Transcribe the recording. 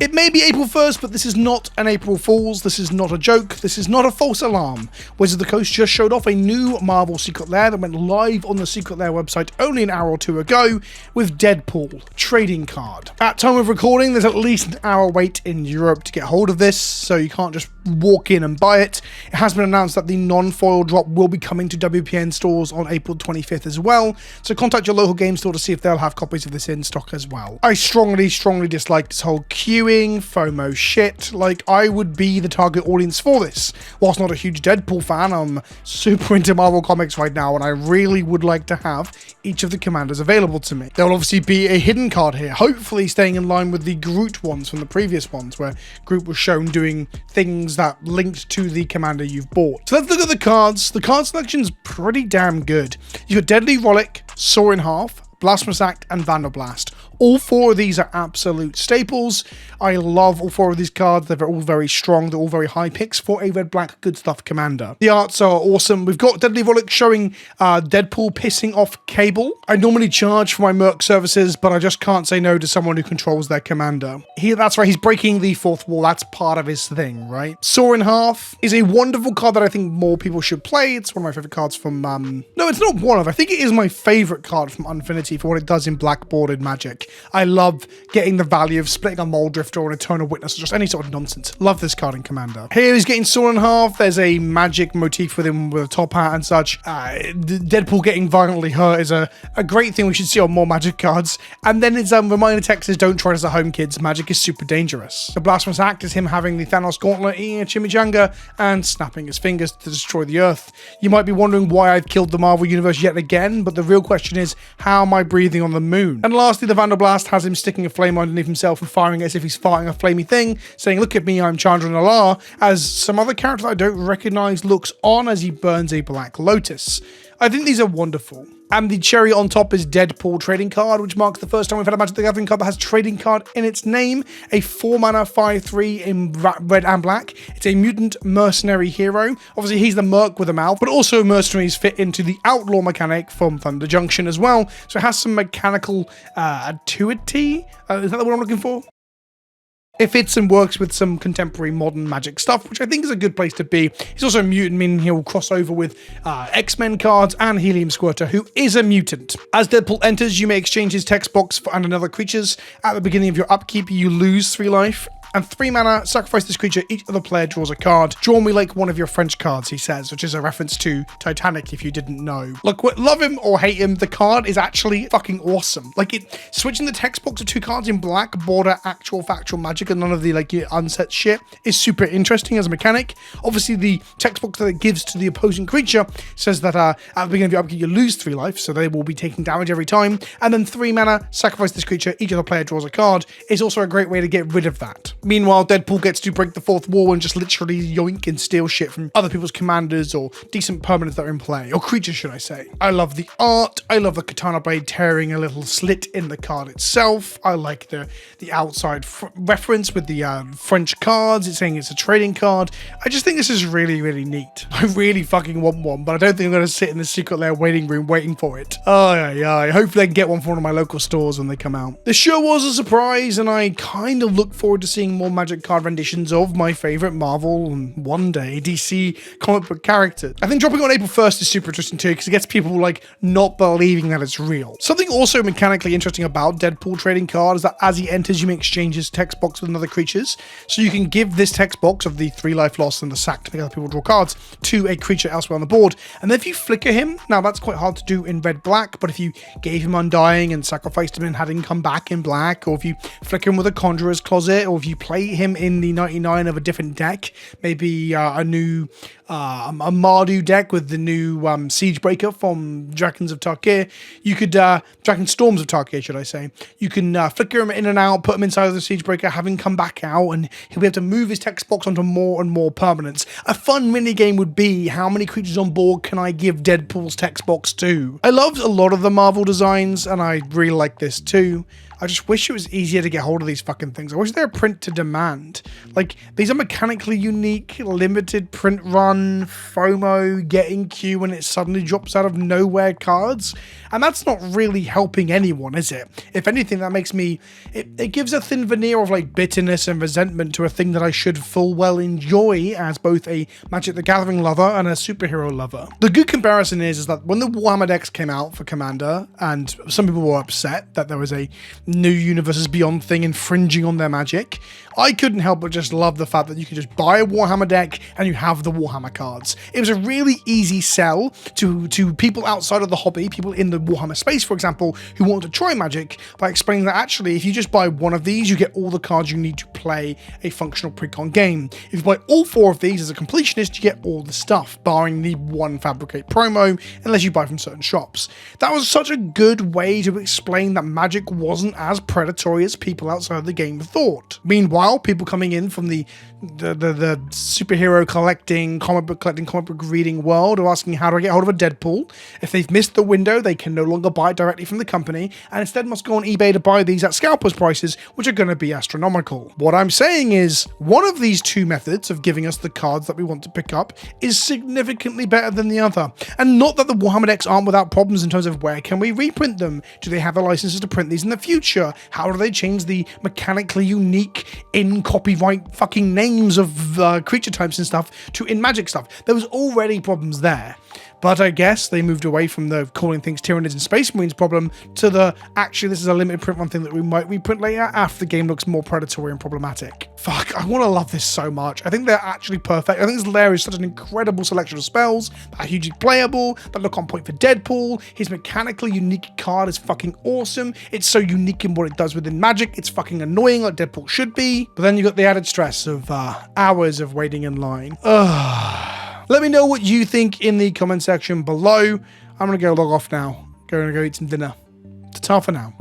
It may be April 1st, but this is not an April Fool's. This is not a joke. This is not a false alarm. Wizards of the Coast just showed off a new Marvel Secret Lair that went live on the Secret Lair website only an hour or two ago with Deadpool trading card. At time of recording, there's at least an hour wait in Europe to get hold of this, so you can't just walk in and buy it. It has been announced that the non-foil drop will be coming to WPN stores on April 25th as well, so contact your local game store to see if they'll have copies of this in stock as well. I strongly dislike this whole queuing FOMO shit. Like, I would be the target audience for this. Whilst not a huge Deadpool fan, I'm super into Marvel Comics right now, and I really would like to have each of the commanders available to me. There will obviously be a hidden card here, hopefully staying in line with the Groot ones from the previous ones, where Groot was shown doing things that linked to the commander you've bought. So let's look at the cards. The card selection's pretty damn good. You've got Deadly Rollick, Saw in Half, Blasphemous Act, and Vandalblast. All four of these are absolute staples. I love all four of these cards. They're all very strong. They're all very high picks for a red-black good stuff commander. The arts are awesome. We've got Deadly Rollick showing Deadpool pissing off Cable. I normally charge for my Merc services, but I just can't say no to someone who controls their commander. That's right, he's breaking the fourth wall. That's part of his thing, right? Saw in Half is a wonderful card that I think more people should play. It's one of my favorite cards from... No, it's not one of. I think it is my favorite card from Infinity for what it does in black bordered Magic. I love getting the value of splitting a Moldrifter or an Eternal Witness or just any sort of nonsense. Love this card in Commander. Here he's getting Sawn in Half. There's a magic motif with him with a top hat and such. Deadpool getting violently hurt is a great thing we should see on more Magic cards. And then his reminder text is, don't try this at home, kids. Magic is super dangerous. The Blasphemous Act is him having the Thanos Gauntlet, eating a chimichanga, and snapping his fingers to destroy the Earth. You might be wondering why I've killed the Marvel Universe yet again, but the real question is, how am I breathing on the moon? And lastly, the Vandalblast has him sticking a flame underneath himself and firing it as if he's firing a flamey thing, saying, look at me, I'm Chandra Nala, as some other character that I don't recognize looks on as he burns a Black Lotus. I think these are wonderful. And the cherry on top is Deadpool trading card, which marks the first time we've had a Magic the Gathering card that has trading card in its name. A 4-mana 5/3 in red and black. It's a mutant mercenary hero. Obviously, he's the Merc with a mouth, but also mercenaries fit into the Outlaw mechanic from Thunder Junction as well. So it has some mechanical acuity. Is that the word I'm looking for? It fits and works with some contemporary modern Magic stuff, which I think is a good place to be. He's also a mutant, meaning he'll cross over with X-Men cards and Helium Squirter, who is a mutant. As Deadpool enters, you may exchange his text box and another creature's. At the beginning of your upkeep, you lose 3 life. And 3 mana, sacrifice this creature, each other player draws a card. Draw me like one of your French cards, he says, which is a reference to Titanic if you didn't know. Look, love him or hate him, the card is actually fucking awesome. Like, switching the text box to 2 cards in black, border, actual factual Magic, and none of the, like, unset shit is super interesting as a mechanic. Obviously, the text box that it gives to the opposing creature says that at the beginning of your upkeep, you lose 3 life, so they will be taking damage every time. And then 3 mana, sacrifice this creature, each other player draws a card, is also a great way to get rid of that. Meanwhile, Deadpool gets to break the 4th wall and just literally yoink and steal shit from other people's commanders or decent permanents that are in play, or creatures, should I say. I love the art. I love the katana blade tearing a little slit in the card itself. I like the outside reference with the French cards. It's saying it's a trading card. I just think this is really, really neat. I really fucking want one, but I don't think I'm going to sit in the Secret Lair waiting room waiting for it. Oh, yeah. Hopefully I can get one from one of my local stores when they come out. This sure was a surprise, and I kind of look forward to seeing more Magic card renditions of my favorite Marvel and one day DC comic book characters. I think dropping on April 1st is super interesting too, because it gets people like not believing that it's real. Something also mechanically interesting about Deadpool trading card is that as he enters, you may exchange his text box with another creatures. So you can give this text box of the 3 life loss and the sack to make other people draw cards to a creature elsewhere on the board. And then if you flicker him, now that's quite hard to do in red-black, but if you gave him Undying and sacrificed him and had him come back in black, or if you flicker him with a Conjurer's Closet, or if you play him in the 99 of a different deck, maybe a new a Mardu deck with the new Siegebreaker from Dragons of Tarkir. You could Dragon Storms of Tarkir, should I say. You can flicker him in and out, put him inside of the Siegebreaker, have him come back out, and he'll be able to move his text box onto more and more permanents. A fun mini game would be, how many creatures on board can I give Deadpool's text box to? I loved a lot of the Marvel designs, and I really like this too. I just wish it was easier to get hold of these fucking things. I wish they were print to demand. Like, these are mechanically unique, limited print run, FOMO, get in queue when it suddenly drops out of nowhere cards. And that's not really helping anyone, is it? If anything, that makes me... It gives a thin veneer of like bitterness and resentment to a thing that I should full well enjoy as both a Magic the Gathering lover and a superhero lover. The good comparison is that when the Warhammer decks came out for Commander, and some people were upset that there was a new Universes Beyond thing infringing on their Magic, I couldn't help but just love the fact that you could just buy a Warhammer deck and you have the Warhammer cards. It was a really easy sell to people outside of the hobby, people in the Warhammer space, for example, who want to try Magic, by explaining that actually if you just buy one of these, you get all the cards you need to play a functional precon game. If you buy all 4 of these as a completionist, you get all the stuff, barring the one Fabricate promo, unless you buy from certain shops. That was such a good way to explain that Magic wasn't as predatory as people outside the game thought. Meanwhile, people coming in from the superhero collecting, comic book reading world are asking how do I get hold of a Deadpool. If they've missed the window, they can no longer buy it directly from the company, and instead must go on eBay to buy these at scalpers prices, which are going to be astronomical. What I'm saying is, one of these 2 methods of giving us the cards that we want to pick up is significantly better than the other. And not that the Warhammer decks aren't without problems in terms of where can we reprint them? Do they have the licenses to print these in the future? How do they change the mechanically unique in copyright fucking names of creature types and stuff to in Magic stuff? There was already problems there. But I guess they moved away from the calling things Tyranids and Space Marines problem to the actually this is a limited print run thing that we might reprint later after the game looks more predatory and problematic. Fuck, I want to love this so much. I think they're actually perfect. I think this lair is such an incredible selection of spells that are hugely playable, that look on point for Deadpool. His mechanically unique card is fucking awesome. It's so unique in what it does within Magic. It's fucking annoying like Deadpool should be. But then you got the added stress of hours of waiting in line. Let me know what you think in the comment section below. I'm going to go log off now. Going to go eat some dinner. Ta-ta for now.